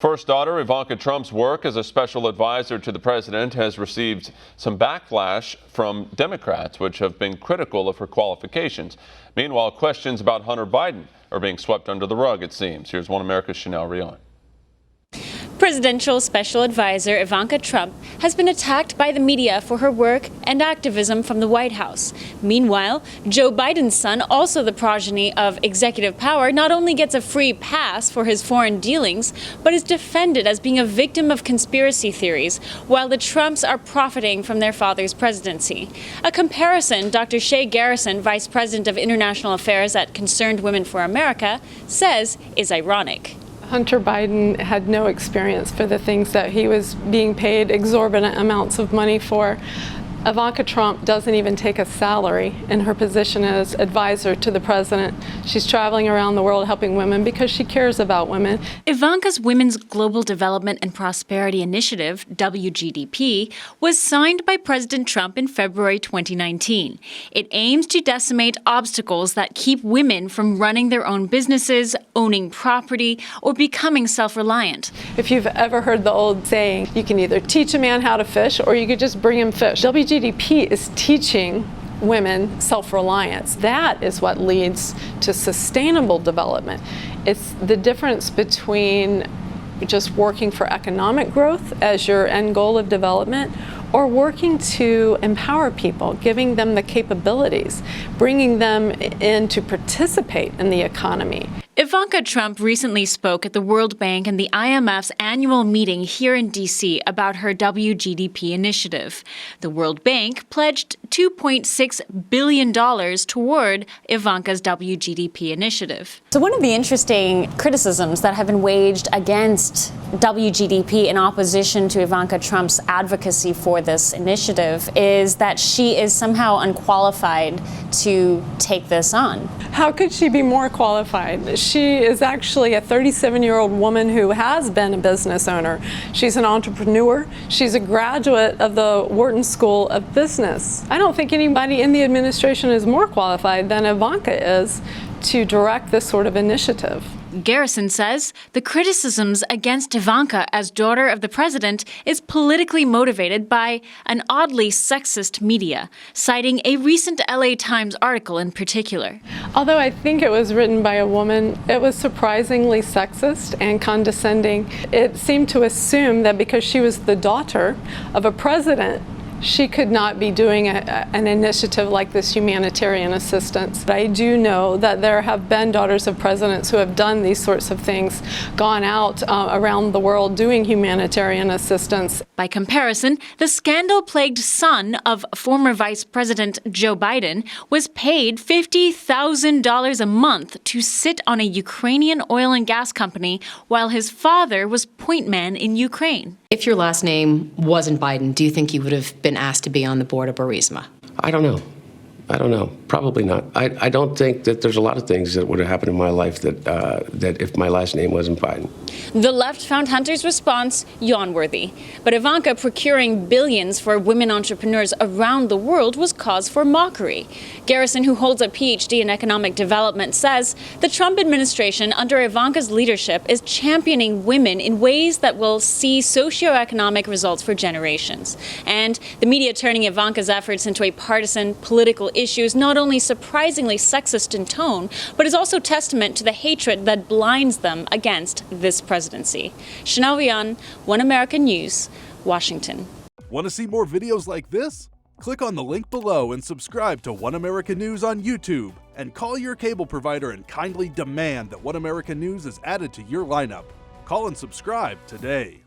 First daughter Ivanka Trump's work as a special advisor to the president has received some backlash from Democrats, which have been critical of her qualifications. Meanwhile, questions about Hunter Biden are being swept under the rug, it seems. Here's One America's Rion. Presidential Special Advisor Ivanka Trump has been attacked by the media for her work and activism from the White House. Meanwhile, Joe Biden's son, also the progeny of executive power, not only gets a free pass for his foreign dealings, but is defended as being a victim of conspiracy theories, while the Trumps are profiting from their father's presidency. A comparison Dr. Shay Garrison, Vice President of International Affairs at Concerned Women for America, says is ironic. Hunter Biden had no experience for the things that he was being paid exorbitant amounts of money for. Ivanka Trump doesn't even take a salary in her position as advisor to the president. She's traveling around the world helping women because she cares about women. Ivanka's Women's Global Development and Prosperity Initiative, WGDP, was signed by President Trump in February 2019. It aims to decimate obstacles that keep women from running their own businesses, owning property, or becoming self-reliant. If you've ever heard the old saying, you can either teach a man how to fish or you could just bring him fish. WGDP is teaching women self-reliance. That is what leads to sustainable development. It's the difference between just working for economic growth as your end goal of development or working to empower people, giving them the capabilities, bringing them in to participate in the economy. Ivanka Trump recently spoke at the World Bank and the IMF's annual meeting here in D.C. about her WGDP initiative. The World Bank pledged $2.6 billion toward Ivanka's WGDP initiative. So one of the interesting criticisms that have been waged against WGDP in opposition to Ivanka Trump's advocacy for this initiative is that she is somehow unqualified to take this on. How could she be more qualified? She is actually a 37-year-old woman who has been a business owner. She's an entrepreneur. She's a graduate of the Wharton School of Business. I don't think anybody in the administration is more qualified than Ivanka is to direct this sort of initiative. Garrison says the criticisms against Ivanka as daughter of the president is politically motivated by an oddly sexist media, citing a recent LA Times article in particular. Although I think it was written by a woman, it was surprisingly sexist and condescending. It seemed to assume that because she was the daughter of a president, she could not be doing an initiative like this humanitarian assistance. But I do know that there have been daughters of presidents who have done these sorts of things, gone out around the world doing humanitarian assistance. By comparison, the scandal-plagued son of former Vice President Joe Biden was paid $50,000 a month to sit on a Ukrainian oil and gas company while his father was point man in Ukraine. If your last name wasn't Biden, do you think you would have been asked to be on the board of Burisma? I don't know. Probably not. I don't think that there's a lot of things that would have happened in my life that if my last name wasn't Biden. The left found Hunter's response yawn-worthy. But Ivanka procuring billions for women entrepreneurs around the world was cause for mockery. Garrison, who holds a PhD in economic development, says the Trump administration under Ivanka's leadership is championing women in ways that will see socioeconomic results for generations. And the media turning Ivanka's efforts into a partisan political issue is not only surprisingly sexist in tone, but is also testament to the hatred that blinds them against this presidency. Rion, One American News, Washington. Want to see more videos like this? Click on the link below and subscribe to One American News on YouTube. And call your cable provider and kindly demand that One American News is added to your lineup. Call and subscribe today.